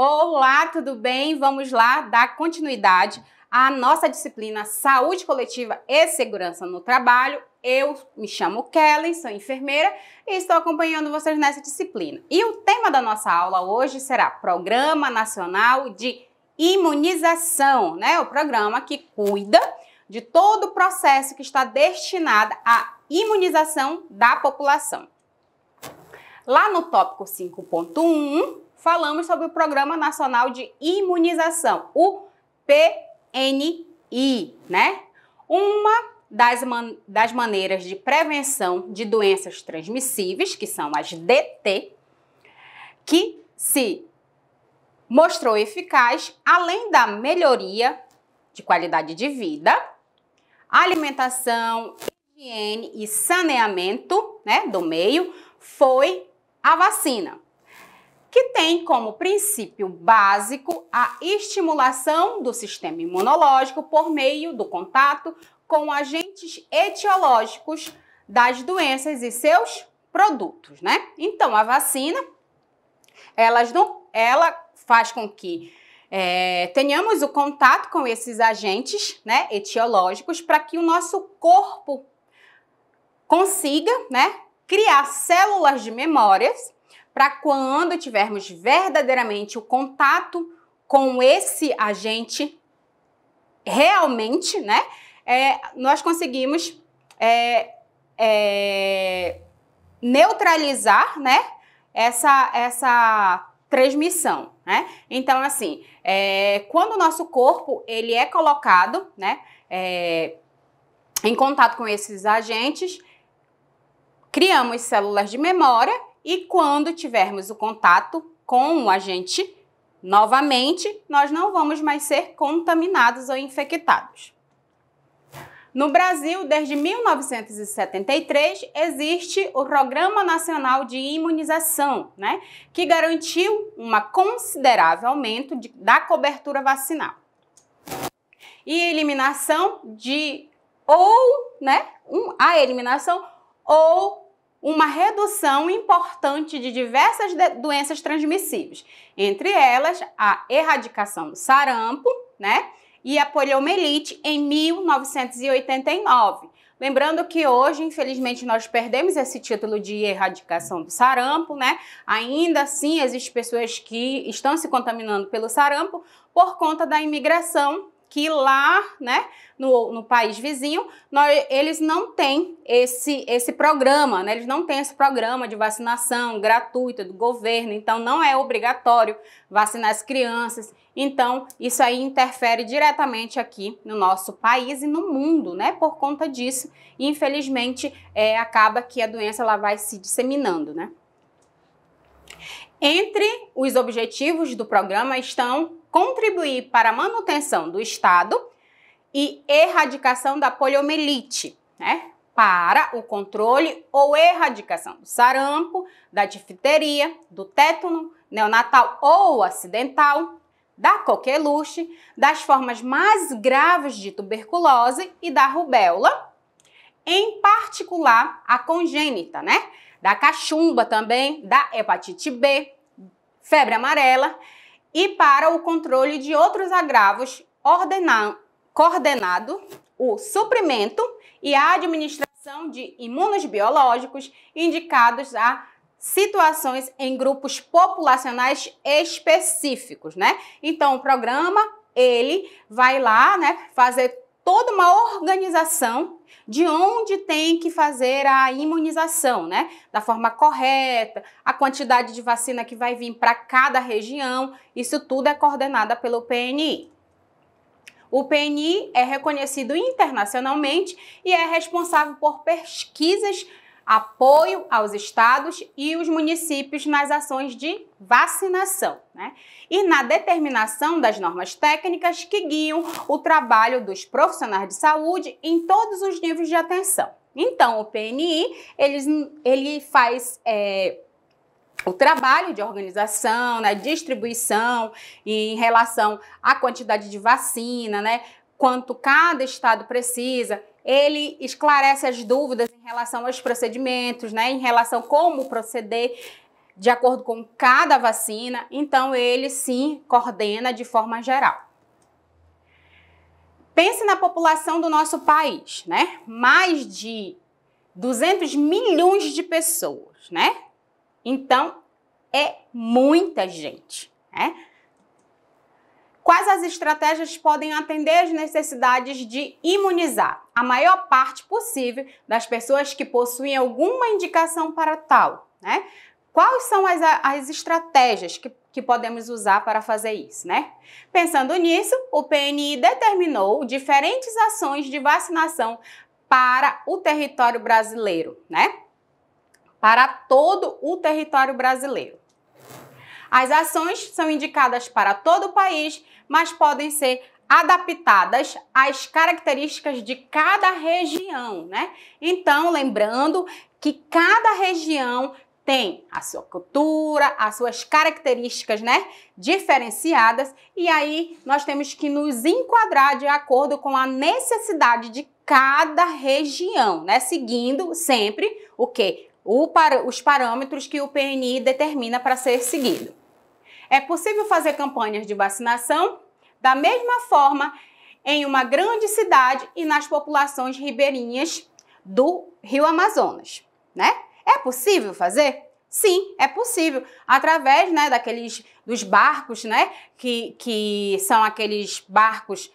Olá, tudo bem? Vamos lá dar continuidade à nossa disciplina Saúde Coletiva e Segurança no Trabalho. Eu me chamo Kellen, sou enfermeira e estou acompanhando vocês nessa disciplina. E o tema da nossa aula hoje será Programa Nacional de Imunização, né? O programa que cuida de todo o processo que está destinado à imunização da população. Lá no tópico 5.1, falamos sobre o Programa Nacional de Imunização, o PNI, né? Uma das maneiras de prevenção de doenças transmissíveis, que são as DT, que se mostrou eficaz, além da melhoria de qualidade de vida, alimentação, higiene e saneamento, né, do meio, foi a vacina, que tem como princípio básico a estimulação do sistema imunológico por meio do contato com agentes etiológicos das doenças e seus produtos, né? Então, a vacina, ela faz com que tenhamos o contato com esses agentes, né, etiológicos, para que o nosso corpo consiga, né, criar células de memórias para quando tivermos verdadeiramente o contato com esse agente, realmente, né, nós conseguimos neutralizar, né, essa transmissão, né? Então, assim, quando o nosso corpo ele é colocado, né, em contato com esses agentes, criamos células de memória e quando tivermos o contato com o agente, novamente, nós não vamos mais ser contaminados ou infectados. No Brasil, desde 1973, existe o Programa Nacional de Imunização, né, que garantiu um considerável aumento da cobertura vacinal e eliminação a eliminação ou uma redução importante de diversas doenças transmissíveis, entre elas a erradicação do sarampo, né, e a poliomielite em 1989. Lembrando que hoje, infelizmente, nós perdemos esse título de erradicação do sarampo, né? Ainda assim, existem pessoas que estão se contaminando pelo sarampo por conta da imigração, que lá, né, no país vizinho, eles não têm esse programa, né? Eles não têm esse programa de vacinação gratuita do governo, então não é obrigatório vacinar as crianças. Então, isso aí interfere diretamente aqui no nosso país e no mundo, né? Por conta disso, infelizmente, acaba que a doença ela vai se disseminando, né? Entre os objetivos do programa estão contribuir para a manutenção do estado e erradicação da poliomielite, né? Para o controle ou erradicação do sarampo, da difteria, do tétano neonatal ou acidental, da coqueluche, das formas mais graves de tuberculose e da rubéola, em particular a congênita, né? Da cachumba também, da hepatite B, febre amarela, e para o controle de outros agravos, coordenado o suprimento e a administração de imunos biológicos indicados a situações em grupos populacionais específicos, né? Então, o programa, ele vai lá, né, fazer toda uma organização de onde tem que fazer a imunização, né? Da forma correta, a quantidade de vacina que vai vir para cada região, isso tudo é coordenado pelo PNI. O PNI é reconhecido internacionalmente e é responsável por pesquisas, apoio aos estados e os municípios nas ações de vacinação, né? E na determinação das normas técnicas que guiam o trabalho dos profissionais de saúde em todos os níveis de atenção. Então, o PNI, ele faz o trabalho de organização, né, distribuição em relação à quantidade de vacina, né, quanto cada estado precisa. Ele esclarece as dúvidas em relação aos procedimentos, né, em relação a como proceder. de acordo com cada vacina, então ele sim coordena de forma geral. Pense na população do nosso país, né? Mais de 200 milhões de pessoas, né? Então, é muita gente, né? Quais as estratégias podem atender as necessidades de imunizar a maior parte possível das pessoas que possuem alguma indicação para tal, né? Quais são as estratégias que podemos usar para fazer isso, né? Pensando nisso, o PNI determinou diferentes ações de vacinação para o território brasileiro, né? Para todo o território brasileiro. As ações são indicadas para todo o país, mas podem ser adaptadas às características de cada região, né? Então, lembrando que cada região tem a sua cultura, as suas características, né, diferenciadas, e aí nós temos que nos enquadrar de acordo com a necessidade de cada região, né, seguindo sempre o quê? Os parâmetros que o PNI determina para ser seguido. É possível fazer campanhas de vacinação da mesma forma em uma grande cidade e nas populações ribeirinhas do Rio Amazonas, né? É possível fazer? Sim, é possível, através, né, dos barcos, né, que são aqueles barcos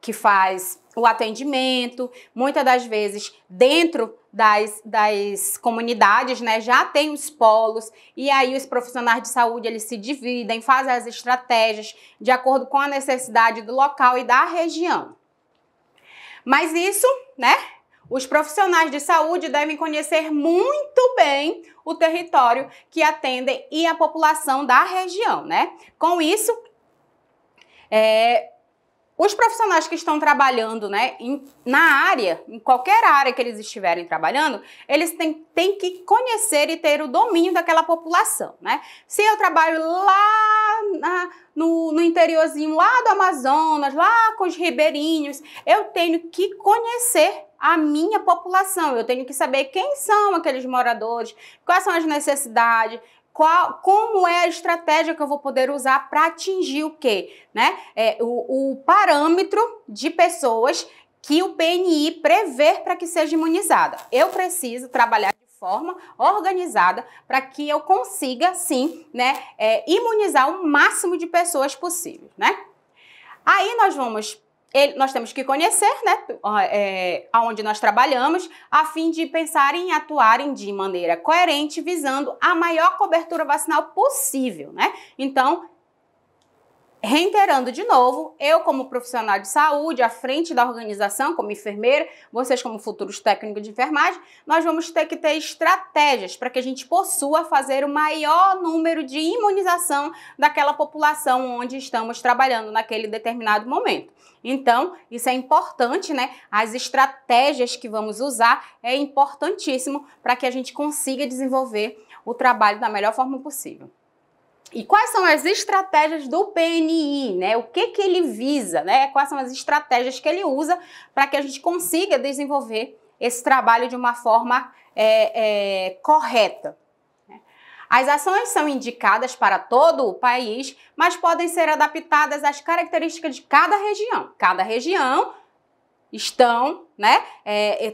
que faz o atendimento, muitas das vezes dentro das comunidades, né, já tem os polos, e aí os profissionais de saúde eles se dividem, fazem as estratégias de acordo com a necessidade do local e da região. Mas isso, né, os profissionais de saúde devem conhecer muito bem o território que atendem e a população da região, né? Com isso, os profissionais que estão trabalhando, né, na área, em qualquer área que eles estiverem trabalhando, eles têm que conhecer e ter o domínio daquela população, né? Se eu trabalho lá no interiorzinho, lá do Amazonas, lá com os ribeirinhos, eu tenho que conhecer a minha população, eu tenho que saber quem são aqueles moradores, quais são as necessidades, como é a estratégia que eu vou poder usar para atingir o quê? Né? O parâmetro de pessoas que o PNI prevê para que seja imunizada. Eu preciso trabalhar de forma organizada para que eu consiga, sim, né, imunizar o máximo de pessoas possível, né? Aí nós temos que conhecer, né, aonde nós trabalhamos, a fim de pensar em atuarem de maneira coerente, visando a maior cobertura vacinal possível, né? Então, reiterando de novo, eu como profissional de saúde, à frente da organização, como enfermeira, vocês como futuros técnicos de enfermagem, nós vamos ter que ter estratégias para que a gente possa fazer o maior número de imunização daquela população onde estamos trabalhando naquele determinado momento. Então, isso é importante, né? As estratégias que vamos usar é importantíssimo para que a gente consiga desenvolver o trabalho da melhor forma possível. E quais são as estratégias do PNI, né? O que ele visa, né? Quais são as estratégias que ele usa para que a gente consiga desenvolver esse trabalho de uma forma correta. As ações são indicadas para todo o país, mas podem ser adaptadas às características de cada região. Cada região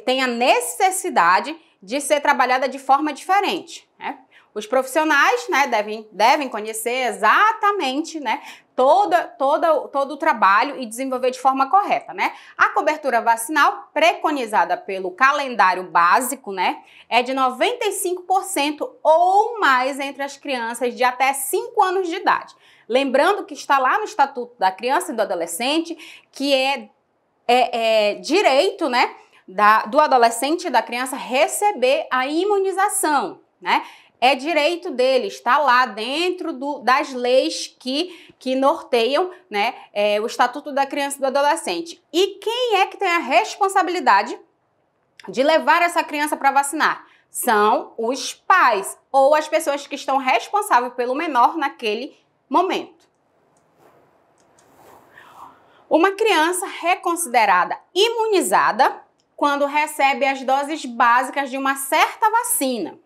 tem a necessidade de ser trabalhada de forma diferente, né? Os profissionais, né, devem conhecer exatamente, né, todo o trabalho e desenvolver de forma correta, né? A cobertura vacinal preconizada pelo calendário básico, né, é de 95% ou mais entre as crianças de até 5 anos de idade. Lembrando que está lá no Estatuto da Criança e do Adolescente que é direito, né, do adolescente e da criança receber a imunização, né? É direito dele, está lá dentro das leis que norteiam, né, o Estatuto da Criança e do Adolescente. E quem é que tem a responsabilidade de levar essa criança para vacinar? São os pais ou as pessoas que estão responsáveis pelo menor naquele momento. Uma criança é considerada imunizada quando recebe as doses básicas de uma certa vacina.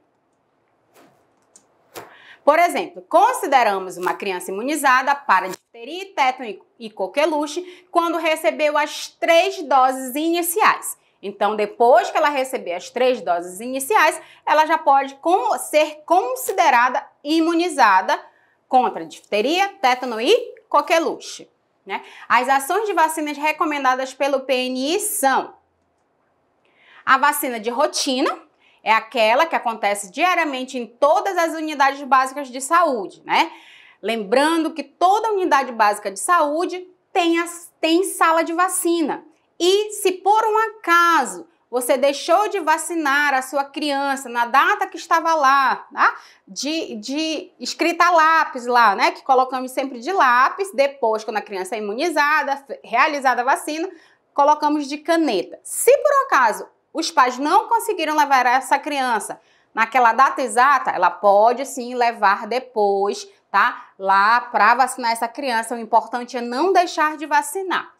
Por exemplo, consideramos uma criança imunizada para difteria, tétano e coqueluche quando recebeu as 3 doses iniciais. Então, depois que ela receber as 3 doses iniciais, ela já pode ser considerada imunizada contra difteria, tétano e coqueluche, né? As ações de vacinas recomendadas pelo PNI são a vacina de rotina, é aquela que acontece diariamente em todas as unidades básicas de saúde, né? Lembrando que toda unidade básica de saúde tem sala de vacina. E se por um acaso você deixou de vacinar a sua criança na data que estava lá, tá? De escrita a lápis lá, né? Que colocamos sempre de lápis, depois quando a criança é imunizada, realizada a vacina, colocamos de caneta. Se por acaso os pais não conseguiram levar essa criança naquela data exata, ela pode sim levar depois, tá? Lá para vacinar essa criança. O importante é não deixar de vacinar.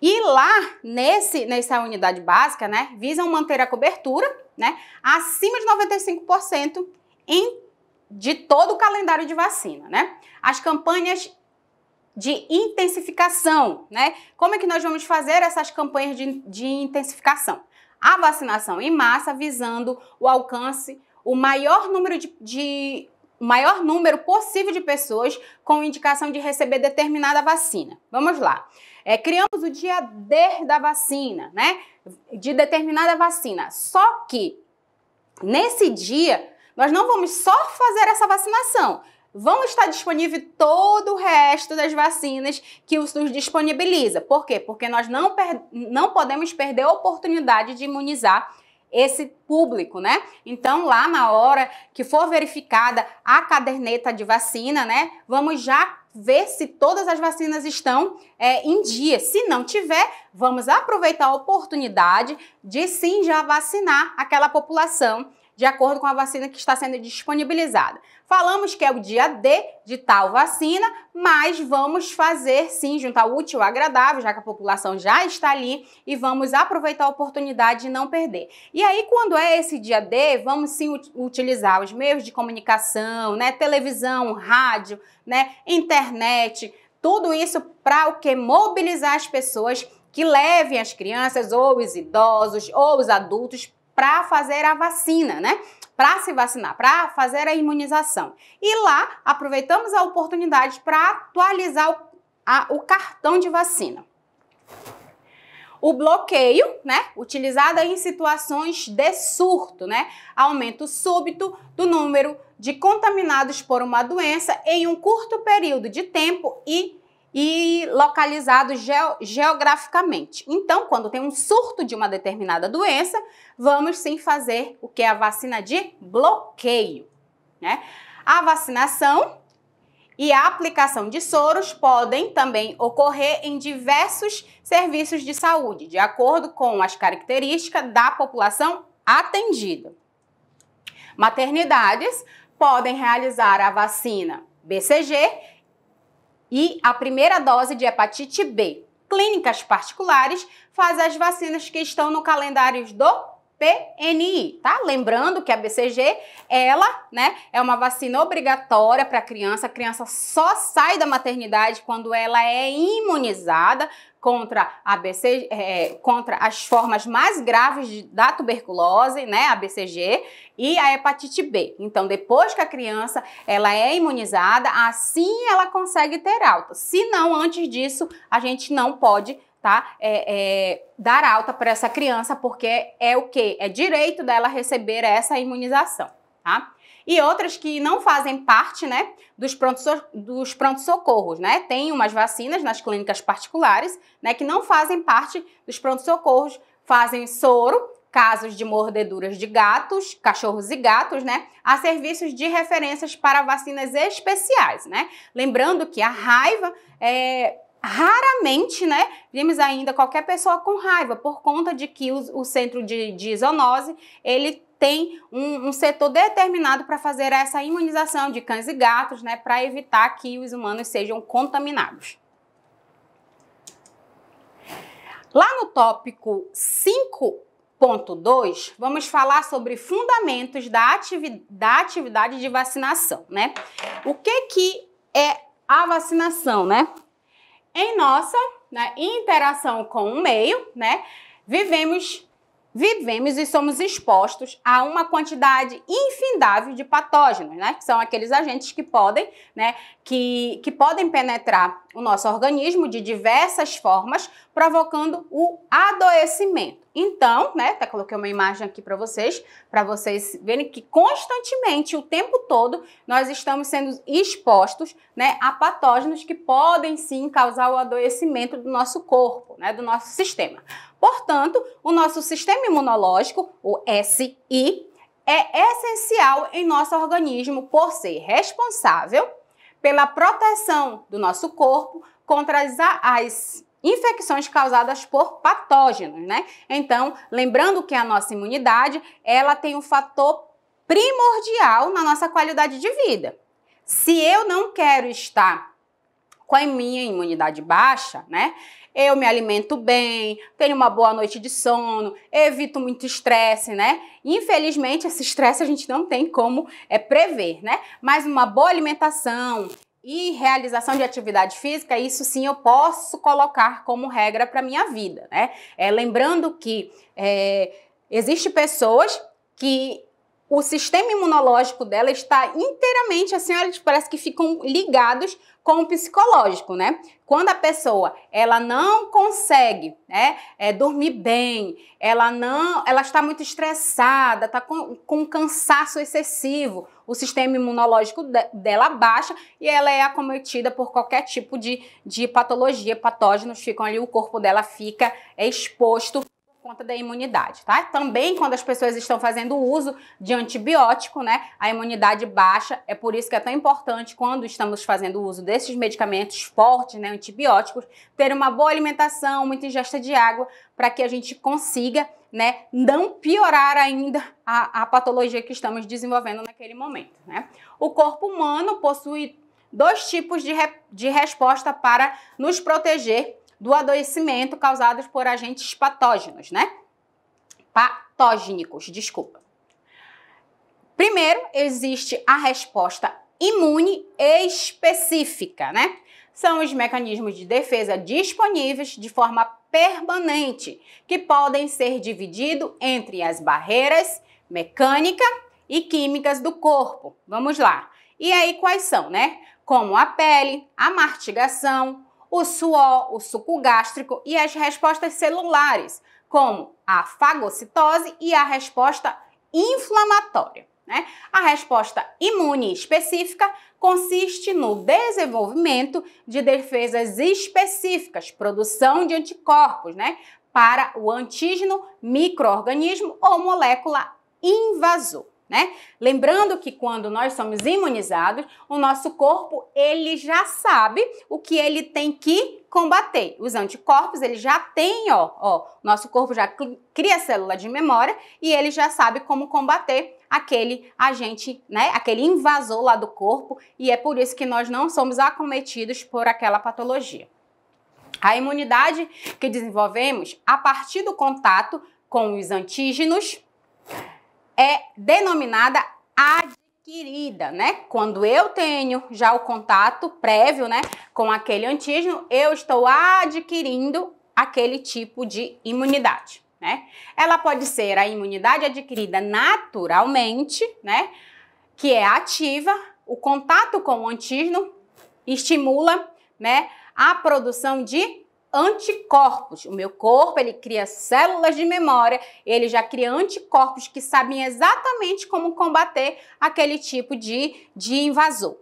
E lá, nessa unidade básica, né, visam manter a cobertura, né, acima de 95% de todo o calendário de vacina, né? As campanhas de intensificação, né? Como é que nós vamos fazer essas campanhas de intensificação? A vacinação em massa visando o alcance, o maior número possível de pessoas com indicação de receber determinada vacina. Vamos lá. Criamos o dia D da vacina, né? De determinada vacina. Só que nesse dia nós não vamos só fazer essa vacinação. Vão estar disponível todo o resto das vacinas que o SUS disponibiliza. Por quê? Porque nós não podemos perder a oportunidade de imunizar esse público, né? Então, lá na hora que for verificada a caderneta de vacina, né? Vamos já ver se todas as vacinas estão em dia. Se não tiver, vamos aproveitar a oportunidade de sim já vacinar aquela população de acordo com a vacina que está sendo disponibilizada. Falamos que é o dia D de tal vacina, mas vamos fazer sim, juntar o útil ao agradável, já que a população já está ali, e vamos aproveitar a oportunidade de não perder. E aí, quando é esse dia D, vamos sim utilizar os meios de comunicação, né, televisão, rádio, né, internet, tudo isso para o que? Mobilizar as pessoas que levem as crianças ou os idosos ou os adultos para fazer a vacina, né? Para se vacinar, para fazer a imunização. E lá aproveitamos a oportunidade para atualizar o cartão de vacina. O bloqueio, né? Utilizado em situações de surto, né? Aumento súbito do número de contaminados por uma doença em um curto período de tempo e localizado geograficamente. Então, quando tem um surto de uma determinada doença, vamos sim fazer o que é a vacina de bloqueio, né? A vacinação e a aplicação de soros podem também ocorrer em diversos serviços de saúde, de acordo com as características da população atendida. Maternidades podem realizar a vacina BCG e a primeira dose de hepatite B. Clínicas particulares fazem as vacinas que estão no calendário do PNI, tá? Lembrando que a BCG, ela, né, é uma vacina obrigatória para a criança só sai da maternidade quando ela é imunizada contra contra as formas mais graves da tuberculose, né, a BCG, e a hepatite B. Então, depois que a criança ela é imunizada, assim ela consegue ter alta. Se não, antes disso, a gente não pode, tá, dar alta para essa criança, porque é o quê? É direito dela receber essa imunização, tá? E outras que não fazem parte, né, dos pronto-socorros, né? Tem umas vacinas nas clínicas particulares, né, que não fazem parte dos pronto-socorros, fazem soro, casos de mordeduras de gatos, cachorros e gatos, né, a serviços de referências para vacinas especiais, né? Lembrando que a raiva raramente, né, vimos ainda qualquer pessoa com raiva, por conta de que o centro de zoonose, ele tem um setor determinado para fazer essa imunização de cães e gatos, né, para evitar que os humanos sejam contaminados. Lá no tópico 5 ponto 2, vamos falar sobre fundamentos da atividade de vacinação, né? O que é a vacinação, né? Em nossa, né, interação com o meio, né, vivemos e somos expostos a uma quantidade infindável de patógenos, né, que são aqueles agentes que podem, né, que podem penetrar o nosso organismo de diversas formas, provocando o adoecimento. Então, né, até coloquei uma imagem aqui para vocês verem que constantemente, o tempo todo, nós estamos sendo expostos, né, a patógenos que podem sim causar o adoecimento do nosso corpo, né, do nosso sistema. Portanto, o nosso sistema imunológico, o SI, é essencial em nosso organismo por ser responsável pela proteção do nosso corpo contra as infecções causadas por patógenos, né? Então, lembrando que a nossa imunidade, ela tem um fator primordial na nossa qualidade de vida. Se eu não quero estar com a minha imunidade baixa, né? Eu me alimento bem, tenho uma boa noite de sono, evito muito estresse, né? Infelizmente, esse estresse a gente não tem como prever, né? Mas uma boa alimentação e realização de atividade física, isso sim eu posso colocar como regra para minha vida, né? Lembrando que existem pessoas que o sistema imunológico dela está inteiramente, assim, eles parece que ficam ligados com o psicológico, né? Quando a pessoa, ela não consegue, né, dormir bem, ela está muito estressada, está com cansaço excessivo, o sistema imunológico dela baixa e ela é acometida por qualquer tipo de patologia, patógenos ficam ali, o corpo dela fica exposto por conta da imunidade, tá? Também quando as pessoas estão fazendo uso de antibiótico, né, a imunidade baixa, é por isso que é tão importante quando estamos fazendo uso desses medicamentos fortes, né, antibióticos, ter uma boa alimentação, muita ingesta de água, para que a gente consiga, né, não piorar ainda a patologia que estamos desenvolvendo naquele momento, né? O corpo humano possui 2 tipos de resposta para nos proteger do adoecimento causados por agentes patógenos, né? Patógenicos, desculpa. Primeiro, existe a resposta imune específica, né? São os mecanismos de defesa disponíveis de forma permanente, que podem ser divididos entre as barreiras mecânica e químicas do corpo. Vamos lá. E aí, quais são, né? Como a pele, a mastigação, o suor, o suco gástrico e as respostas celulares, como a fagocitose e a resposta inflamatória, né? A resposta imune específica consiste no desenvolvimento de defesas específicas, produção de anticorpos, né, para o antígeno, micro-organismo ou molécula invasor, né? Lembrando que quando nós somos imunizados, o nosso corpo, ele já sabe o que ele tem que combater. Os anticorpos, ele já tem, nosso corpo já cria célula de memória e ele já sabe como combater aquele agente, né, aquele invasor lá do corpo, e é por isso que nós não somos acometidos por aquela patologia. A imunidade que desenvolvemos a partir do contato com os antígenos é denominada adquirida, né? Quando eu tenho já o contato prévio, né, com aquele antígeno, eu estou adquirindo aquele tipo de imunidade, né? Ela pode ser a imunidade adquirida naturalmente, né, que é ativa. O contato com o antígeno estimula, né, a produção de anticorpos. O meu corpo, ele cria células de memória, ele já cria anticorpos que sabem exatamente como combater aquele tipo de invasor.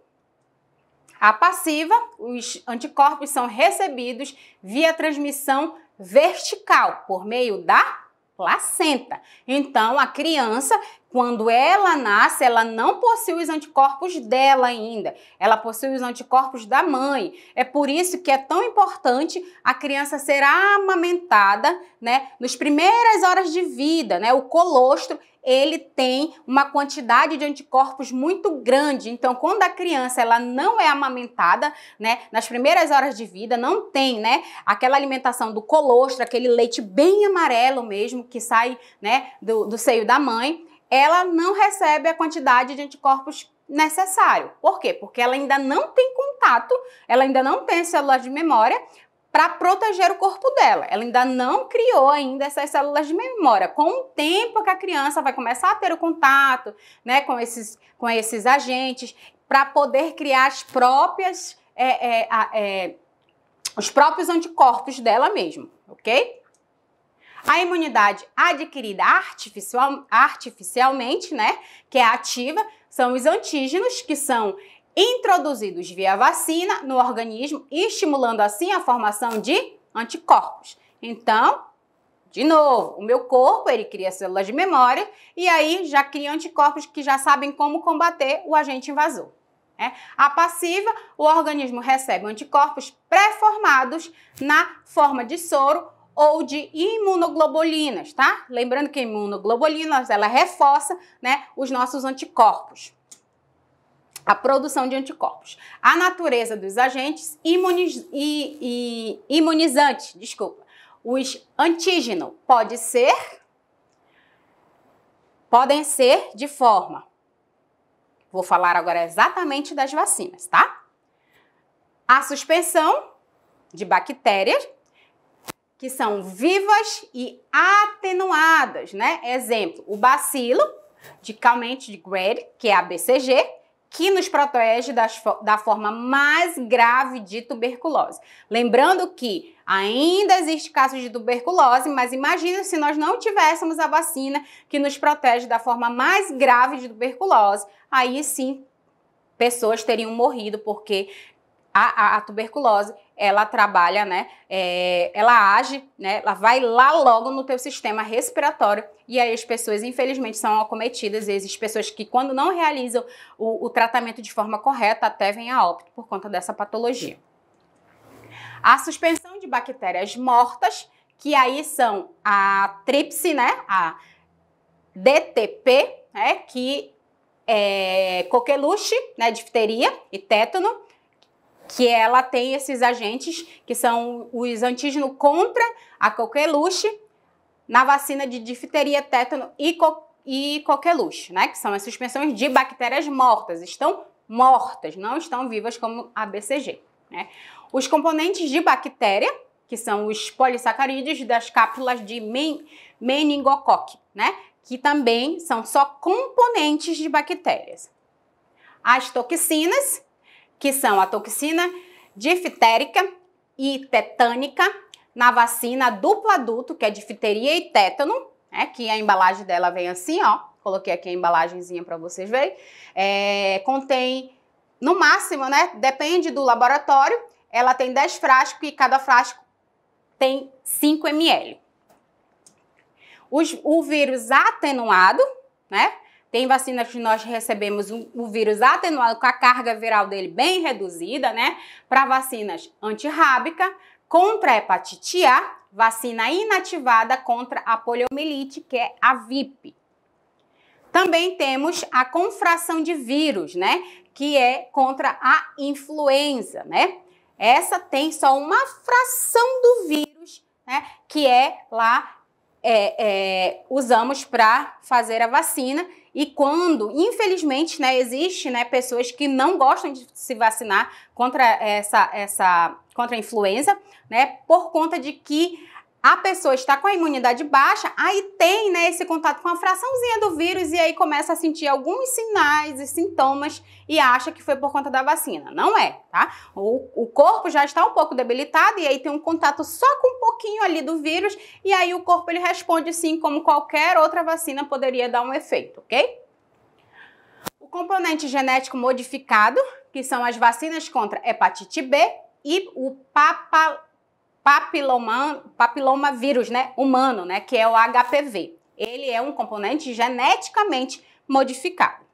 A passiva, os anticorpos são recebidos via transmissão vertical, por meio da placenta. Então, a criança Quando ela nasce, ela não possui os anticorpos dela ainda, ela possui os anticorpos da mãe. É por isso que é tão importante a criança ser amamentada, né, nas primeiras horas de vida, né? O colostro, ele tem uma quantidade de anticorpos muito grande. Então, quando a criança ela não é amamentada, né, nas primeiras horas de vida, não tem, né, aquela alimentação do colostro, aquele leite bem amarelo mesmo que sai, né, do seio da mãe, ela não recebe a quantidade de anticorpos necessário. Por quê? Porque ela ainda não tem contato, ela ainda não tem células de memória para proteger o corpo dela. Ela ainda não criou ainda essas células de memória. Com o tempo que a criança vai começar a ter o contato, né, com esses agentes, para poder criar as próprias, os próprios anticorpos dela mesma, ok? A imunidade adquirida artificialmente, né, que é ativa, são os antígenos que são introduzidos via vacina no organismo, estimulando assim a formação de anticorpos. Então, de novo, o meu corpo, ele cria células de memória e aí já cria anticorpos que já sabem como combater o agente invasor. A passiva, o organismo recebe anticorpos pré-formados na forma de soro ou de imunoglobulinas, tá? Lembrando que a imunoglobulina, ela reforça, né, os nossos anticorpos. A produção de anticorpos. A natureza dos agentes imunizantes, desculpa. Os antígenos podem ser de forma. Vou falar agora exatamente das vacinas, tá? A suspensão de bactérias que são vivas e atenuadas, né? Exemplo, o bacilo de Calmette-Guerin, que é a BCG, que nos protege da forma mais grave de tuberculose. Lembrando que ainda existe casos de tuberculose, mas imagina se nós não tivéssemos a vacina que nos protege da forma mais grave de tuberculose, aí sim pessoas teriam morrido, porque a tuberculose, ela trabalha, né, ela age, né, ela vai lá logo no teu sistema respiratório e aí as pessoas, infelizmente, são acometidas e existem pessoas que, quando não realizam o tratamento de forma correta, até vêm a óbito por conta dessa patologia. A suspensão de bactérias mortas, que aí são a tríplice, né, a DTP, né, que é coqueluche, né, difteria e tétano, que ela tem esses agentes que são os antígenos contra a coqueluche na vacina de difteria, tétano e coqueluche, né? Que são as suspensões de bactérias mortas. Estão mortas, não estão vivas como a BCG, né? Os componentes de bactéria, que são os polissacarídeos das cápsulas de meningocoque, né? Que também são só componentes de bactérias. As toxinas, que são a toxina diftérica e tetânica, na vacina duplo adulto, que é difteria e tétano, né, que a embalagem dela vem assim, ó, coloquei aqui a embalagenzinha para vocês verem, contém, no máximo, né, depende do laboratório, ela tem 10 frascos e cada frasco tem 5 ml. O vírus atenuado, né, tem vacinas que nós recebemos o vírus atenuado com a carga viral dele bem reduzida, né? Para vacinas antirrábica, contra a hepatite A, vacina inativada contra a poliomielite, que é a VIP. Também temos a confração de vírus, né? Que é contra a influenza, né? Essa tem só uma fração do vírus, né? Que é lá, usamos para fazer a vacina. E quando, infelizmente, né, existe, né, pessoas que não gostam de se vacinar contra contra a influenza, né, por conta de que a pessoa está com a imunidade baixa, aí tem, né, esse contato com a fraçãozinha do vírus e aí começa a sentir alguns sinais e sintomas e acha que foi por conta da vacina. Não é, tá? O corpo já está um pouco debilitado e aí tem um contato só com um pouquinho ali do vírus e aí o corpo ele responde sim como qualquer outra vacina poderia dar um efeito, ok? O componente genético modificado, que são as vacinas contra hepatite B e o papilomavírus, né, humano, né, que é o HPV. Ele é um componente geneticamente modificado.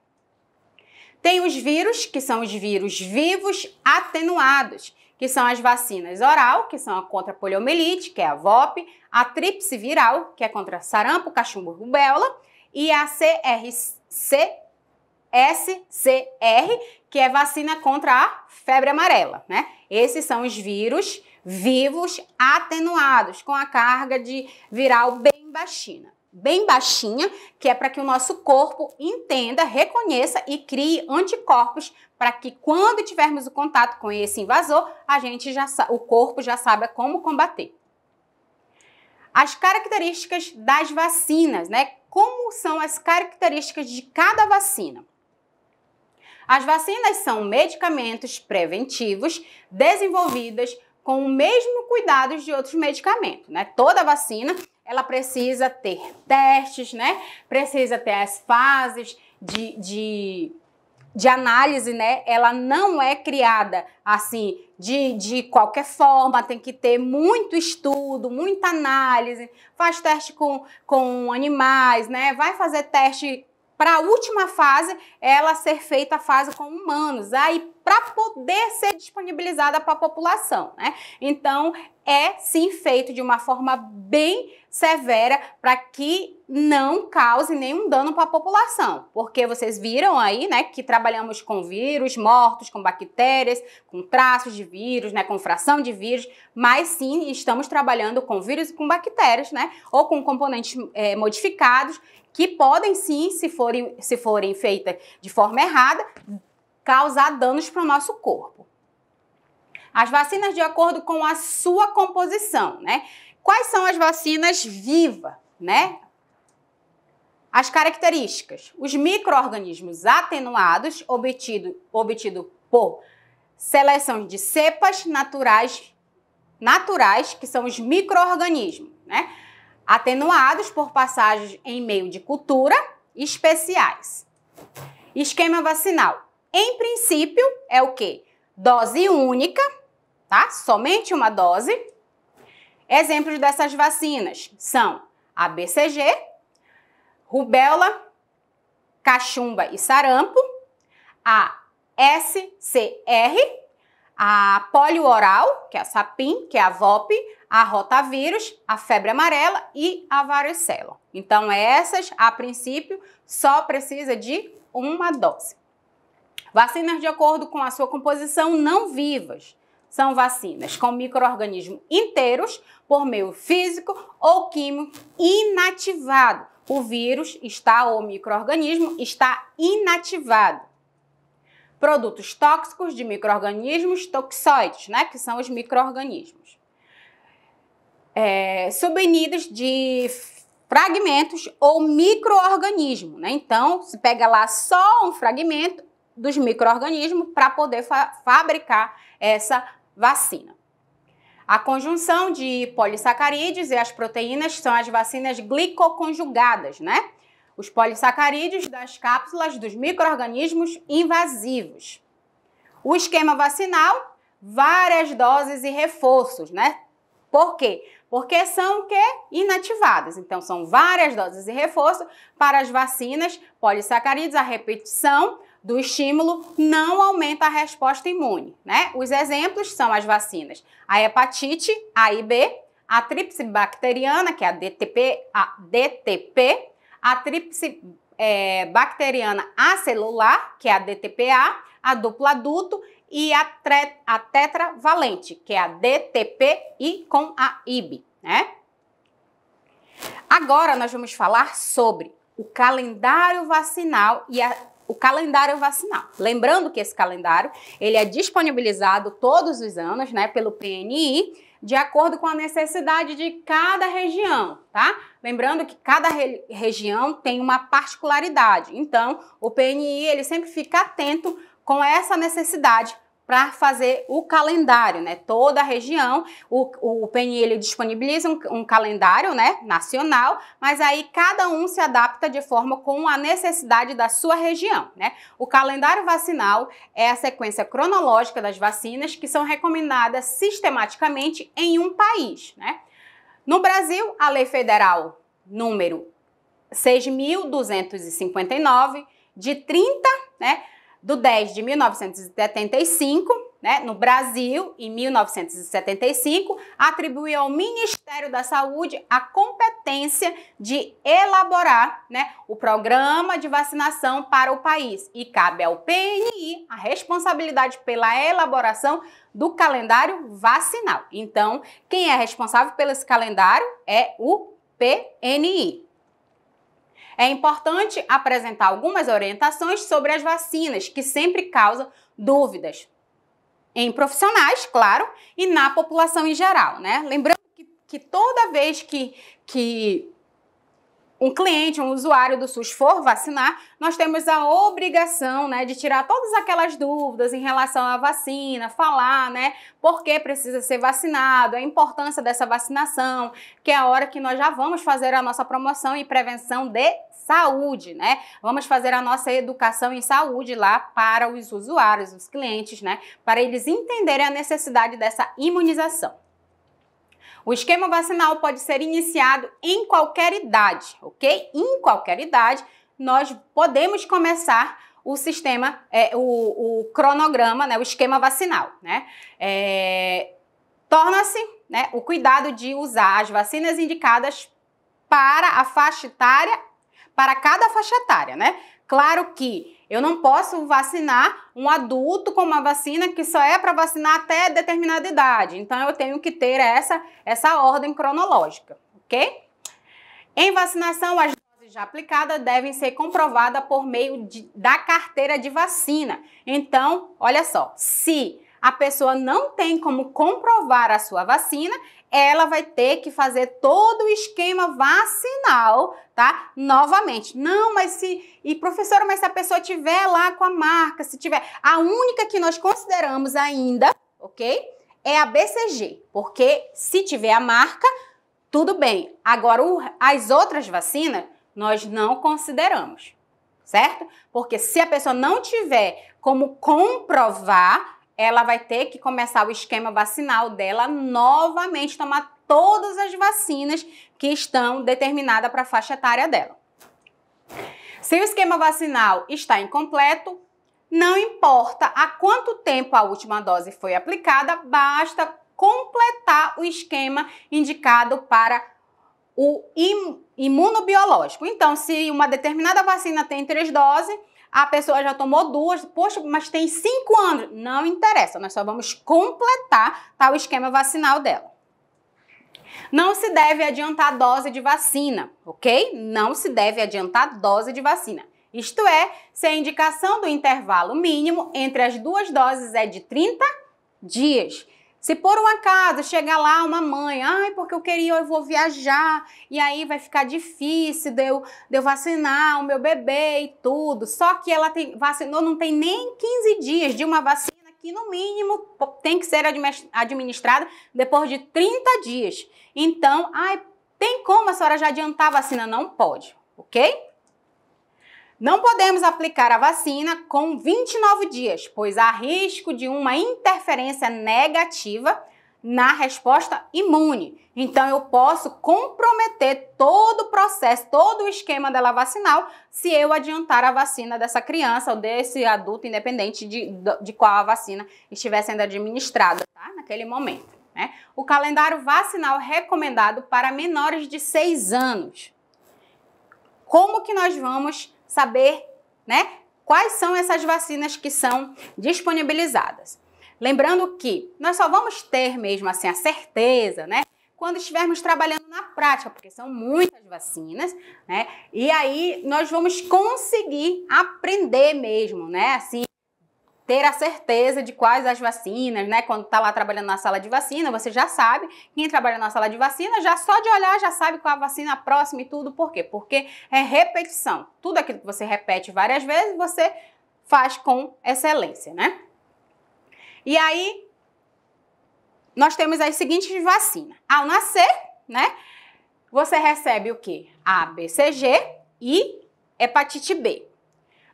Tem os vírus, que são os vírus vivos atenuados, que são as vacinas oral, que são a contra a poliomielite, que é a VOP, a tríplice viral, que é contra sarampo, cachumba e rubéola, e a SCR, que é vacina contra a febre amarela, né? Esses são os vírus vivos atenuados, com a carga de viral bem baixinha, que é para que o nosso corpo entenda, reconheça e crie anticorpos para que quando tivermos o contato com esse invasor, o corpo já saiba como combater. As características das vacinas, né? Como são as características de cada vacina? As vacinas são medicamentos preventivos desenvolvidos com o mesmo cuidado de outros medicamentos, né? Toda vacina, ela precisa ter testes, né? Precisa ter as fases de análise, né? Ela não é criada assim de qualquer forma, tem que ter muito estudo, muita análise, faz teste com animais, né? Vai fazer teste para a última fase, ela ser feita a fase com humanos, aí para poder ser disponibilizada para a população, né? Então, é sim feito de uma forma bem severa para que não cause nenhum dano para a população, porque vocês viram aí, né, que trabalhamos com vírus mortos, com bactérias, com traços de vírus, né, com fração de vírus, mas sim estamos trabalhando com vírus e com bactérias, né, ou com componentes modificados que podem sim, se forem feitas de forma errada, causar danos para o nosso corpo. As vacinas de acordo com a sua composição, né? Quais são as vacinas vivas, né? As características: os micro-organismos atenuados, obtido por seleção de cepas naturais, que são os micro-organismos, né? Atenuados por passagens em meio de cultura especiais. Esquema vacinal. Em princípio, é o quê? Dose única, tá? Somente uma dose. Exemplos dessas vacinas são a BCG, rubéola, cachumba e sarampo, a SCR, a polio oral, que é a SAPIM, que é a VOP, a rotavírus, a febre amarela e a varicela. Então, essas, a princípio, só precisa de uma dose. Vacinas de acordo com a sua composição não vivas. São vacinas com micro-organismos inteiros por meio físico ou químico inativado. O vírus ou o micro-organismo está inativado. Produtos tóxicos de micro-organismos toxoides, né, que são os micro-organismos. Subunidos de fragmentos ou micro-organismo, né? Então, se pega lá só um fragmento dos micro-organismos para poder fabricar essa vacina. A conjunção de polissacarídeos e as proteínas são as vacinas glicoconjugadas, né? Os polissacarídeos das cápsulas dos micro-organismos invasivos. O esquema vacinal, várias doses e reforços, né? Por quê? Porque são o quê? Inativadas. Então, são várias doses e reforço para as vacinas polissacarídeos. A repetição do estímulo não aumenta a resposta imune, né? Os exemplos são as vacinas a hepatite A e B, a tríplice bacteriana, que é a DTP, a tríplice bacteriana acelular, que é a DTPA, a duplo adulto e a tetravalente, que é a DTP-I com a IB, né? Agora nós vamos falar sobre o calendário vacinal o calendário vacinal. Lembrando que esse calendário, ele é disponibilizado todos os anos, né, pelo PNI, de acordo com a necessidade de cada região, tá? Lembrando que cada região tem uma particularidade. Então, o PNI, ele sempre fica atento com essa necessidade para fazer o calendário, né? Toda a região, o PNI ele disponibiliza um calendário, né, nacional, mas aí cada um se adapta de forma com a necessidade da sua região, né? O calendário vacinal é a sequência cronológica das vacinas que são recomendadas sistematicamente em um país, né? No Brasil, a Lei Federal número 6.259, de 30, né, do 10 de 1975, né, no Brasil, em 1975, atribuiu ao Ministério da Saúde a competência de elaborar, né, o programa de vacinação para o país e cabe ao PNI a responsabilidade pela elaboração do calendário vacinal. Então, quem é responsável pelo esse calendário é o PNI. É importante apresentar algumas orientações sobre as vacinas, que sempre causam dúvidas em profissionais, claro, e na população em geral, né? Lembrando que toda vez que um cliente, um usuário do SUS for vacinar, nós temos a obrigação, né, de tirar todas aquelas dúvidas em relação à vacina, falar, né, por que precisa ser vacinado, a importância dessa vacinação, que é a hora que nós já vamos fazer a nossa promoção e prevenção de saúde, né? Vamos fazer a nossa educação em saúde lá para os usuários, os clientes, né, para eles entenderem a necessidade dessa imunização. O esquema vacinal pode ser iniciado em qualquer idade, ok? Em qualquer idade, nós podemos começar o sistema, o cronograma, né, o esquema vacinal, né? Torna-se, né, o cuidado de usar as vacinas indicadas para a faixa etária, para cada faixa etária, né? Claro que eu não posso vacinar um adulto com uma vacina que só é para vacinar até determinada idade. Então, eu tenho que ter essa ordem cronológica, ok? Em vacinação, as doses já aplicadas devem ser comprovadas por meio da carteira de vacina. Então, olha só, se a pessoa não tem como comprovar a sua vacina, ela vai ter que fazer todo o esquema vacinal, tá? Novamente. Não, professora, mas se a pessoa tiver lá com a marca, se tiver... A única que nós consideramos ainda, ok? É a BCG, porque se tiver a marca, tudo bem. Agora, as outras vacinas, nós não consideramos, certo? Porque se a pessoa não tiver como comprovar, ela vai ter que começar o esquema vacinal dela novamente, tomar todas as vacinas que estão determinadas para a faixa etária dela. Se o esquema vacinal está incompleto, não importa há quanto tempo a última dose foi aplicada, basta completar o esquema indicado para o imunobiológico. Então, se uma determinada vacina tem 3 doses, a pessoa já tomou 2, poxa, mas tem 5 anos. Não interessa, nós só vamos completar, tá, o esquema vacinal dela. Não se deve adiantar dose de vacina, ok? Não se deve adiantar dose de vacina. Isto é, se a indicação do intervalo mínimo entre as 2 doses é de 30 dias. Se por um acaso chegar lá uma mãe, porque eu vou viajar e aí vai ficar difícil de eu vacinar o meu bebê e tudo, só que ela vacinou não tem nem 15 dias de uma vacina que no mínimo tem que ser administrada depois de 30 dias. Então, tem como a senhora já adiantar a vacina? Não pode, ok? Não podemos aplicar a vacina com 29 dias, pois há risco de uma interferência negativa na resposta imune. Então, eu posso comprometer todo o processo, todo o esquema dela vacinal, se eu adiantar a vacina dessa criança ou desse adulto, independente de qual a vacina estiver sendo administrada, tá? Naquele momento, né? O calendário vacinal recomendado para menores de 6 anos. Como que nós vamos saber, né, quais são essas vacinas que são disponibilizadas? Lembrando que nós só vamos ter mesmo assim a certeza, né, quando estivermos trabalhando na prática, porque são muitas vacinas, né, e aí nós vamos conseguir aprender mesmo, né, assim, ter a certeza de quais as vacinas, né? Quando tá lá trabalhando na sala de vacina, você já sabe, quem trabalha na sala de vacina, já só de olhar já sabe qual a vacina próxima e tudo. Por quê? Porque é repetição. Tudo aquilo que você repete várias vezes, você faz com excelência, né? E aí, nós temos as seguintes vacinas. Ao nascer, né? Você recebe o quê? A BCG e hepatite B.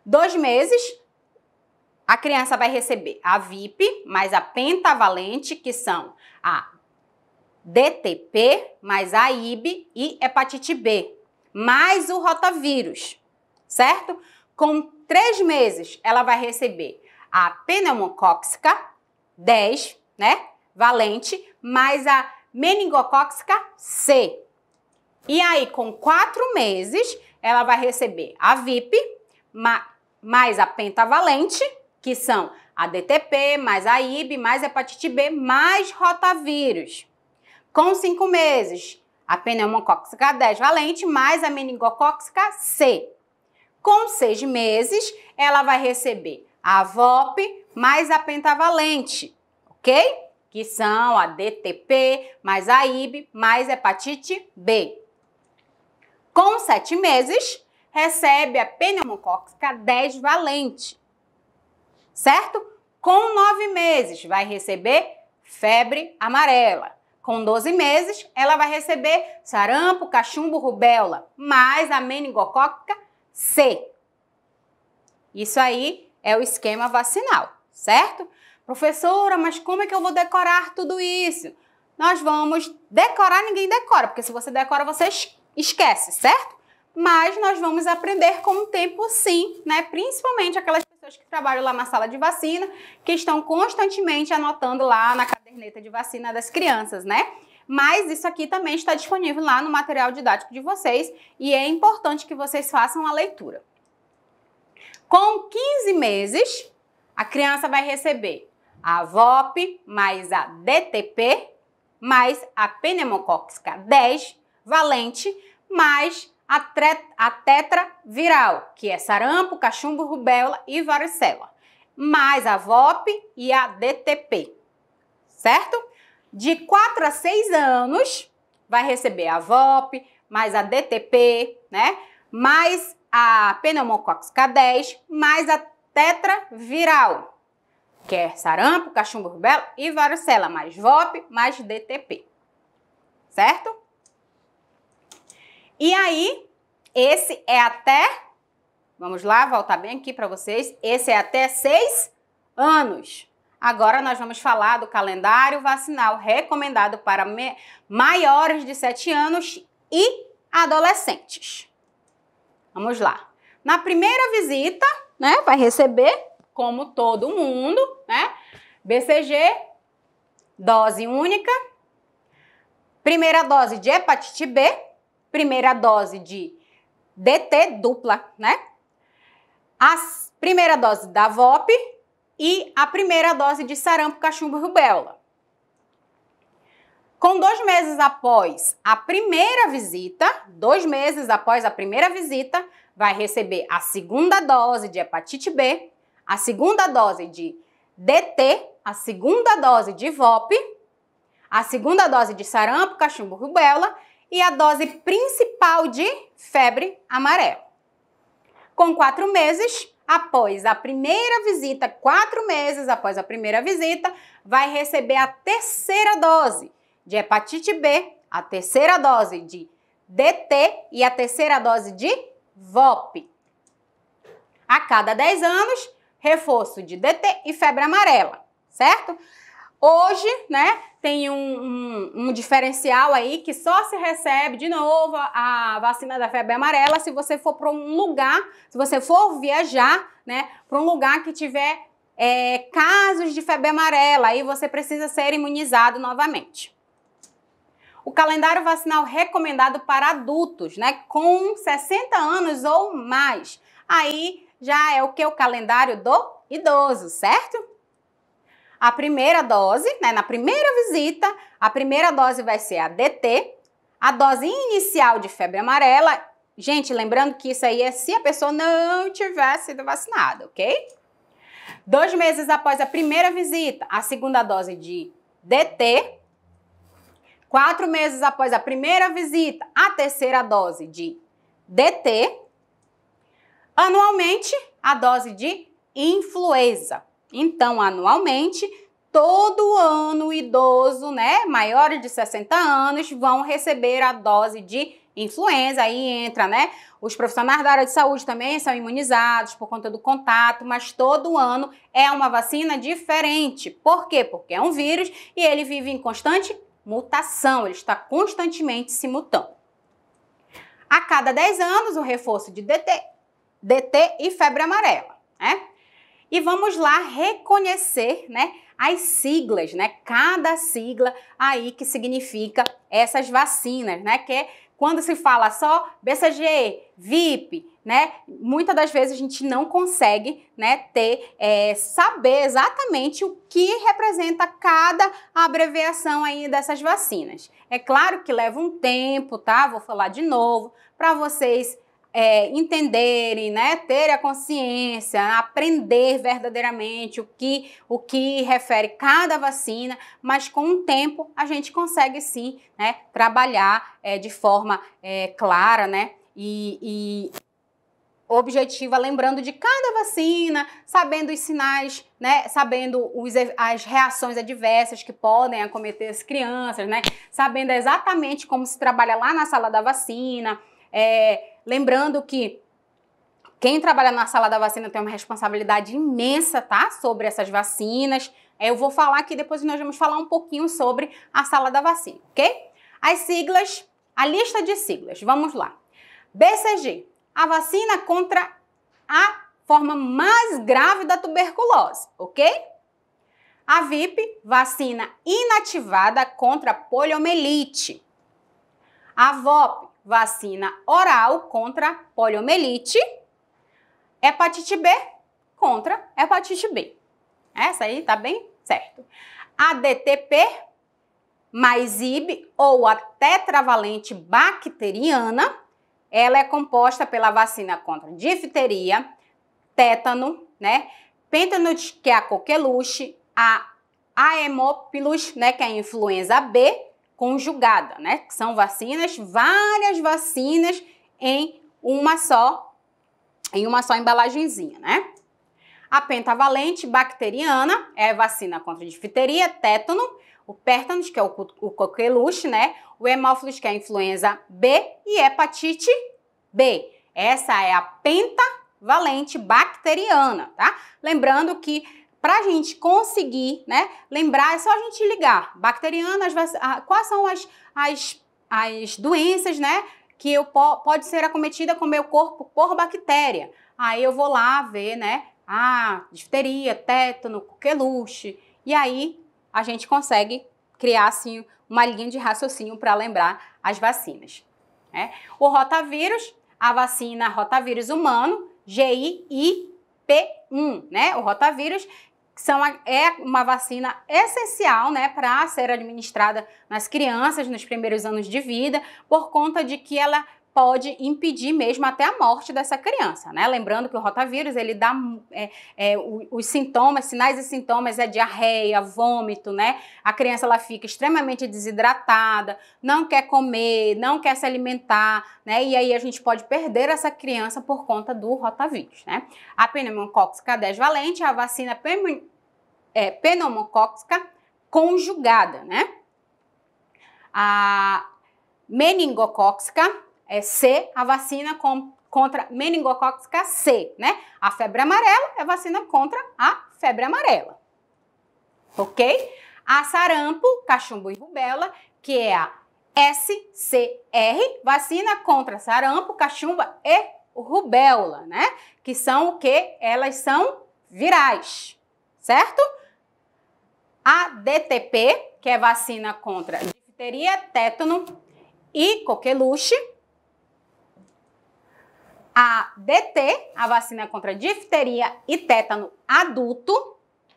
2 meses, a criança vai receber a VIP mais a pentavalente, que são a DTP mais a IB e hepatite B. mais o rotavírus, certo? Com 3 meses, ela vai receber a pneumocócica 10, né? Valente, mais a meningocócica C. E aí, com 4 meses, ela vai receber a VIP, mais a pentavalente, que são a DTP, mais a IB, mais a hepatite B, mais rotavírus. Com 5 meses, a pneumocócica 10 valente, mais a meningocócica C. Com 6 meses, ela vai receber a VOP, mais a pentavalente, ok? Que são a DTP, mais a IB, mais a hepatite B. Com 7 meses, recebe a pneumocócica 10 valente, certo? Com 9 meses, vai receber febre amarela. Com 12 meses, ela vai receber sarampo, cachumbo, rubéola, mais a meningocócica C. Isso aí é o esquema vacinal, certo? Professora, mas como é que eu vou decorar tudo isso? Nós vamos decorar, ninguém decora, porque se você decora, você esquece, certo? Mas nós vamos aprender com o tempo sim, né? Principalmente aquelas pessoas que trabalham lá na sala de vacina, que estão constantemente anotando lá na caderneta de vacina das crianças, né? Mas isso aqui também está disponível lá no material didático de vocês e é importante que vocês façam a leitura. Com 15 meses, a criança vai receber a VOP mais a DTP mais a pneumocócica 10 valente mais a tetraviral, que é sarampo, cachumbo, rubéola e varicela, mais a VOP e a DTP, certo? De 4 a 6 anos, vai receber a VOP, mais a DTP, né? Mais a pneumocócica 10, mais a tetraviral, que é sarampo, cachumbo, rubéola e varicela, mais VOP, mais DTP, certo? E aí, esse é até, vamos lá, voltar bem aqui para vocês, esse é até 6 anos. Agora nós vamos falar do calendário vacinal recomendado para maiores de 7 anos e adolescentes. Vamos lá. Na primeira visita, né, vai receber, como todo mundo, né, BCG, dose única, primeira dose de hepatite B, primeira dose de DT dupla, né? A primeira dose da VOP e a primeira dose de sarampo, cachumbo e rubéola. Com 2 meses após a primeira visita, 2 meses após a primeira visita, vai receber a segunda dose de hepatite B, a segunda dose de DT, a segunda dose de VOP, a segunda dose de sarampo, cachumbo, rubéola e a dose principal de febre amarela. Com 4 meses, após a primeira visita, 4 meses após a primeira visita, vai receber a terceira dose de hepatite B, a terceira dose de DT e a terceira dose de VOP. A cada 10 anos, reforço de DT e febre amarela, certo? Hoje, né, tem um diferencial aí que só se recebe de novo a vacina da febre amarela se você for para um lugar, se você for viajar, né, para um lugar que tiver casos de febre amarela, aí você precisa ser imunizado novamente. O calendário vacinal recomendado para adultos, né, com 60 anos ou mais, aí já é o que? O calendário do idoso, certo? A primeira dose, né, na primeira visita, a primeira dose vai ser a DT, a dose inicial de febre amarela. Gente, lembrando que isso aí é se a pessoa não tiver sido vacinada, ok? 2 meses após a primeira visita, a segunda dose de DT. 4 meses após a primeira visita, a terceira dose de DT. Anualmente, a dose de influenza. Então, anualmente, todo ano o idoso, né, maiores de 60 anos, vão receber a dose de influenza. Aí entra, né, os profissionais da área de saúde também são imunizados por conta do contato, mas todo ano é uma vacina diferente. Por quê? Porque é um vírus e ele vive em constante mutação, ele está constantemente se mutando. A cada 10 anos, o reforço de DT e febre amarela, né? E vamos lá reconhecer, né, as siglas, né? Cada sigla aí que significa essas vacinas, né? Que é quando se fala só BCG, VIP, né? Muitas das vezes a gente não consegue, né, saber exatamente o que representa cada abreviação aí dessas vacinas. É claro que leva um tempo, tá? Vou falar de novo para vocês entenderem, né, terem a consciência, aprender verdadeiramente o que refere cada vacina, mas com o tempo a gente consegue sim, né, trabalhar de forma clara, né, e objetiva, lembrando de cada vacina, sabendo os sinais, né, sabendo as reações adversas que podem acometer as crianças, né, sabendo exatamente como se trabalha lá na sala da vacina, lembrando que quem trabalha na sala da vacina tem uma responsabilidade imensa, tá? Sobre essas vacinas. Eu vou falar aqui, depois nós vamos falar um pouquinho sobre a sala da vacina, ok? As siglas, a lista de siglas, vamos lá. BCG, a vacina contra a forma mais grave da tuberculose, ok? A VIP, vacina inativada contra a poliomielite. A VOP, vacina oral contra poliomielite. Hepatite B contra hepatite B. Essa aí tá bem certo. A DTP mais IB ou a tetravalente bacteriana, ela é composta pela vacina contra difteria, tétano, né? Pentanus, que é a coqueluche, a Haemophilus, né, que é a influenza B, conjugada, né? Que são vacinas, várias vacinas em uma só embalagenzinha, né? A pentavalente bacteriana é a vacina contra difteria, tétano, o pértanos, que é o coqueluche, né? O hemófilos, que é a influenza B, e hepatite B. Essa é a pentavalente bacteriana, tá? Lembrando que para a gente conseguir, né, lembrar, é só a gente ligar. Bacteriana, quais são as doenças, né, que pode ser acometida com o meu corpo por bactéria. Aí eu vou lá ver, né, difteria, tétano, coqueluche, e aí a gente consegue criar, assim, uma linha de raciocínio para lembrar as vacinas, né? O rotavírus, a vacina rotavírus humano, GIIP1, né? O rotavírus é uma vacina essencial, né, para ser administrada nas crianças nos primeiros anos de vida, por conta de que ela pode impedir mesmo até a morte dessa criança, né? Lembrando que o rotavírus, ele dá os sintomas, sinais e sintomas é diarreia, vômito, né? A criança, ela fica extremamente desidratada, não quer comer, não quer se alimentar, né? E aí a gente pode perder essa criança por conta do rotavírus, né? A pneumocócica 10 valente é a vacina pneumocócica conjugada, né? A meningocócica C, a vacina contra meningocócica C, né? A febre amarela é a vacina contra a febre amarela, ok? A sarampo, cachumbo e rubéola, que é a SCR, vacina contra sarampo, cachumba e rubéola, né? Que são o quê? Elas são virais, certo? A DTP, que é vacina contra difteria, tétano e coqueluche. A DT, a vacina contra difteria e tétano adulto.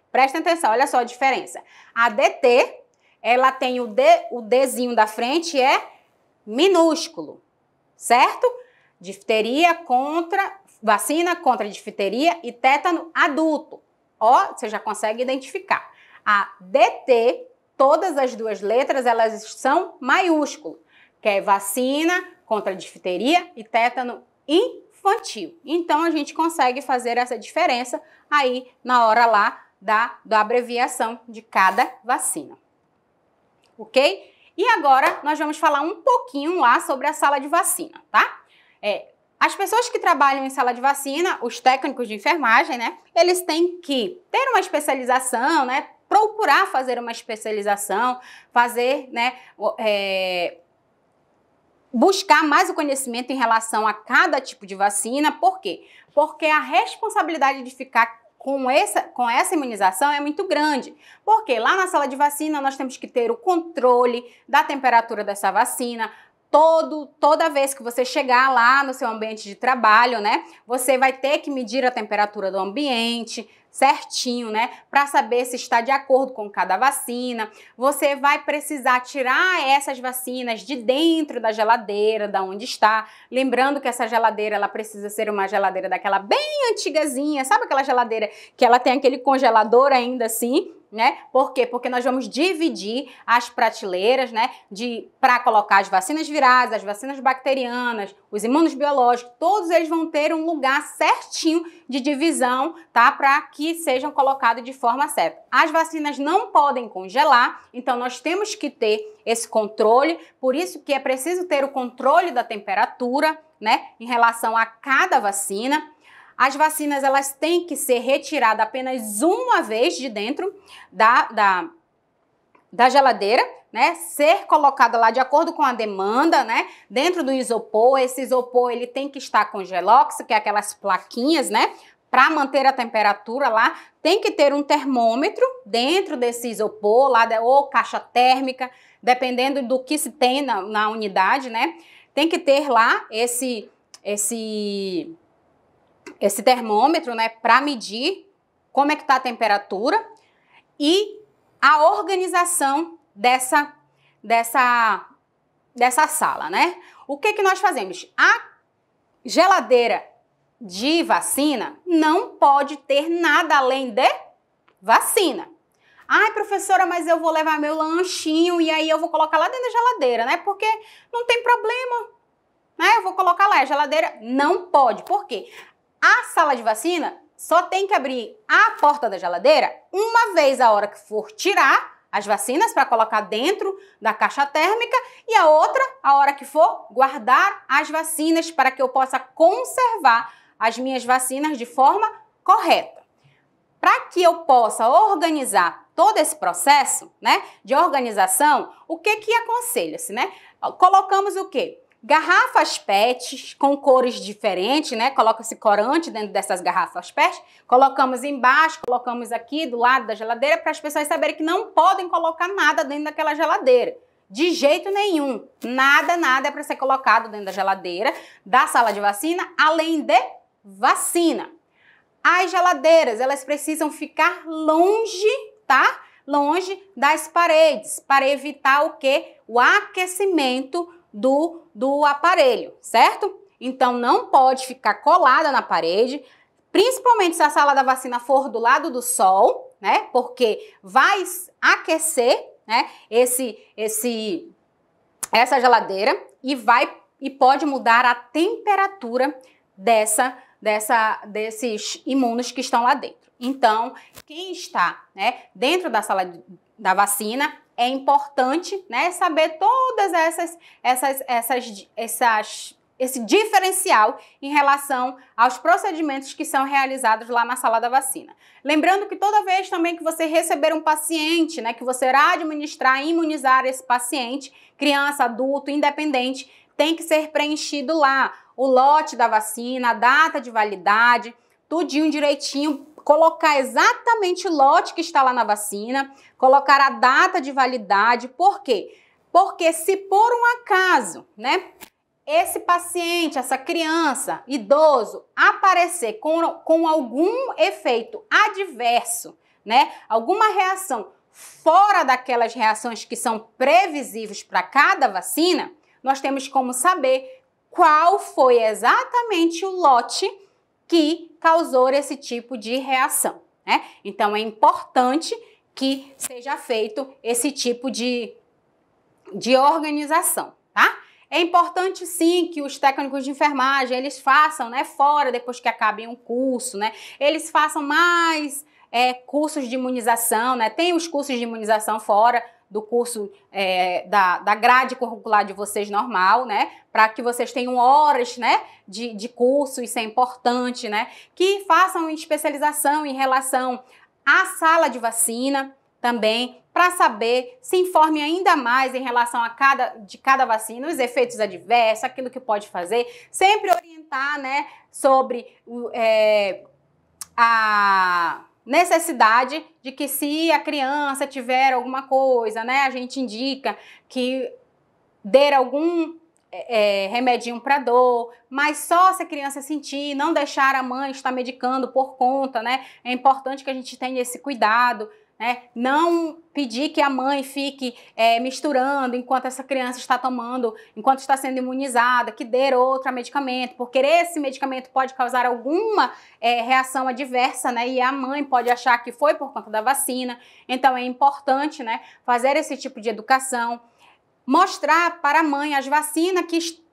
Prestem atenção, olha só a diferença. A DT, ela tem o Dzinho da frente, é minúsculo, certo? Vacina contra difteria e tétano adulto. Ó, você já consegue identificar. A DT, todas as duas letras, elas são maiúsculo, que é vacina contra difteria e tétano infantil. Então, a gente consegue fazer essa diferença aí na hora lá da abreviação de cada vacina. Ok? E agora, nós vamos falar um pouquinho lá sobre a sala de vacina, tá? As pessoas que trabalham em sala de vacina, os técnicos de enfermagem, né? Eles têm que ter uma especialização, né? Procurar fazer uma especialização, fazer, né? buscar mais o conhecimento em relação a cada tipo de vacina. Por quê? Porque a responsabilidade de ficar com essa imunização é muito grande. Porque lá na sala de vacina nós temos que ter o controle da temperatura dessa vacina. Toda vez que você chegar lá no seu ambiente de trabalho, né, você vai ter que medir a temperatura do ambiente certinho, né, para saber se está de acordo com cada vacina. Você vai precisar tirar essas vacinas de dentro da geladeira, da onde está. Lembrando que essa geladeira, ela precisa ser uma geladeira daquela bem antigazinha, sabe aquela geladeira que ela tem aquele congelador ainda assim, né? Por quê? Porque nós vamos dividir as prateleiras, né, para colocar as vacinas virais, as vacinas bacterianas, os imunos biológicos, todos eles vão ter um lugar certinho de divisão, tá? Para que sejam colocados de forma certa. As vacinas não podem congelar, então nós temos que ter esse controle, por isso que é preciso ter o controle da temperatura, né, em relação a cada vacina. As vacinas, elas têm que ser retiradas apenas uma vez de dentro da geladeira, né? Ser colocada lá de acordo com a demanda, né? Dentro do isopor. Esse isopor, ele tem que estar com gelox, que é aquelas plaquinhas, né? Para manter a temperatura lá. Tem que ter um termômetro dentro desse isopor, lá, ou caixa térmica, dependendo do que se tem na unidade, né? Tem que ter lá esse termômetro, né, para medir como é que está a temperatura e a organização dessa sala, né? O que nós fazemos? A geladeira de vacina não pode ter nada além de vacina. Ai, professora, mas eu vou levar meu lanchinho e aí eu vou colocar lá dentro da geladeira, né? Porque não tem problema, né? Eu vou colocar lá, a geladeira não pode. Por quê? A sala de vacina só tem que abrir a porta da geladeira uma vez a hora que for tirar as vacinas para colocar dentro da caixa térmica e a outra a hora que for guardar as vacinas para que eu possa conservar as minhas vacinas de forma correta. Para que eu possa organizar todo esse processo, né, de organização, o que aconselha-se, né? Colocamos o quê? Garrafas PET com cores diferentes, né? Coloca-se corante dentro dessas garrafas PET. Colocamos embaixo, colocamos aqui do lado da geladeira para as pessoas saberem que não podem colocar nada dentro daquela geladeira. De jeito nenhum. Nada é para ser colocado dentro da geladeira da sala de vacina, além de vacina. As geladeiras, elas precisam ficar longe, tá? Longe das paredes, para evitar o quê? O aquecimento do aparelho, certo? Então, não pode ficar colada na parede, principalmente se a sala da vacina for do lado do sol, né? Porque vai aquecer, né, essa geladeira e pode mudar a temperatura desses imunos que estão lá dentro. Então, quem está, né, dentro da sala da vacina, é importante, né, saber todas esse diferencial em relação aos procedimentos que são realizados lá na sala da vacina. Lembrando que toda vez também que você receber um paciente, né, que você irá administrar e imunizar esse paciente, criança, adulto, independente, tem que ser preenchido lá o lote da vacina, a data de validade, tudinho direitinho, colocar exatamente o lote que está lá na vacina, colocar a data de validade. Por quê? Porque se por um acaso, né, esse paciente, essa criança, idoso, aparecer com algum efeito adverso, né, alguma reação fora daquelas reações que são previsíveis para cada vacina, nós temos como saber qual foi exatamente o lote que causou esse tipo de reação, né? Então, é importante que seja feito esse tipo de organização, tá? É importante, sim, que os técnicos de enfermagem, eles façam, né, fora, depois que acabem um curso, né, eles façam mais cursos de imunização, né? Tem os cursos de imunização fora do curso da grade curricular de vocês normal, né? Para que vocês tenham horas, né, de curso, isso é importante, né? Que façam especialização em relação à sala de vacina, também, para saber, se informe ainda mais em relação a cada vacina, os efeitos adversos, aquilo que pode fazer, sempre orientar, né, sobre a necessidade de que se a criança tiver alguma coisa, né, a gente indica que dê algum remedinho para dor, mas só se a criança sentir, não deixar a mãe estar medicando por conta, né? É importante que a gente tenha esse cuidado, né? Não pedir que a mãe fique misturando enquanto essa criança está tomando, enquanto está sendo imunizada, que dê outro medicamento, porque esse medicamento pode causar alguma reação adversa, né? E a mãe pode achar que foi por conta da vacina. Então é importante, né, fazer esse tipo de educação, mostrar para a mãe as vacinas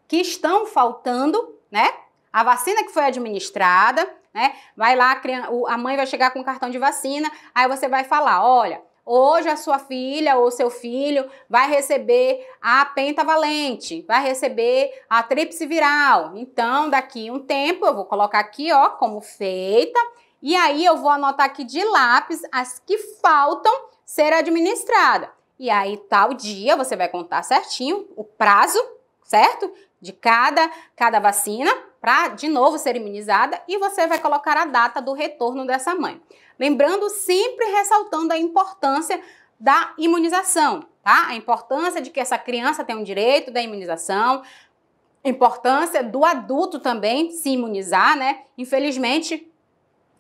que estão faltando, né? A vacina que foi administrada, né? Vai lá, a mãe vai chegar com o cartão de vacina, aí você vai falar, olha, hoje a sua filha ou seu filho vai receber a pentavalente, vai receber a tríplice viral. Então, daqui um tempo, eu vou colocar aqui, ó, como feita, e aí eu vou anotar aqui de lápis as que faltam ser administradas. E aí, tal dia, você vai contar certinho o prazo, certo? De cada vacina, para, de novo, ser imunizada. E você vai colocar a data do retorno dessa mãe. Lembrando, sempre ressaltando a importância da imunização, tá? A importância de que essa criança tem um direito da imunização. A importância do adulto também se imunizar, né? Infelizmente,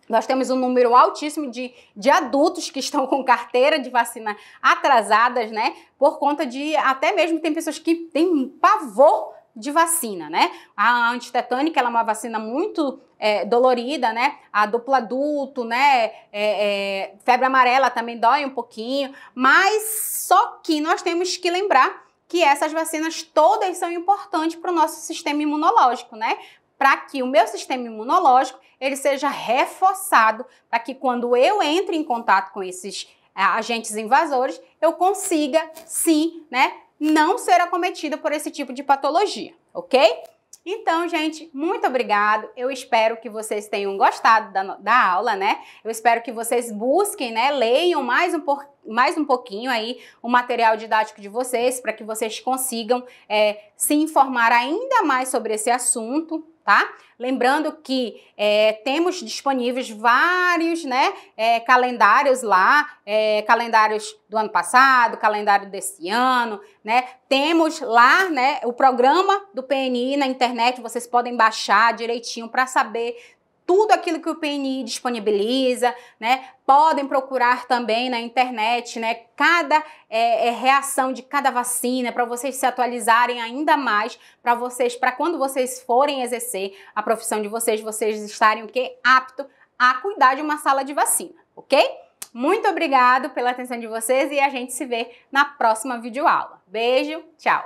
nós temos um número altíssimo de adultos que estão com carteira de vacina atrasadas, né? Por conta de, até mesmo tem pessoas que têm pavor de vacina, né? A antitetânica, ela é uma vacina muito dolorida, né? A duplo adulto, né? Febre amarela também dói um pouquinho, mas só que nós temos que lembrar que essas vacinas todas são importantes para o nosso sistema imunológico, né? Para que o meu sistema imunológico ele seja reforçado, para que quando eu entre em contato com esses agentes invasores, eu consiga, sim, né, não ser acometida por esse tipo de patologia, ok? Então, gente, muito obrigado. Eu espero que vocês tenham gostado da aula, né? Eu espero que vocês busquem, né, leiam mais um pouquinho aí o material didático de vocês, para que vocês consigam se informar ainda mais sobre esse assunto, tá? Lembrando que temos disponíveis vários, né, calendários lá, calendários do ano passado, calendário desse ano, né? Temos lá, né, o programa do PNI na internet, vocês podem baixar direitinho para saber tudo aquilo que o PNI disponibiliza, né? Podem procurar também na internet, né? Cada reação de cada vacina, para vocês se atualizarem ainda mais, para quando vocês forem exercer a profissão de vocês, vocês estarem o quê? Apto a cuidar de uma sala de vacina, ok? Muito obrigado pela atenção de vocês e a gente se vê na próxima videoaula. Beijo, tchau!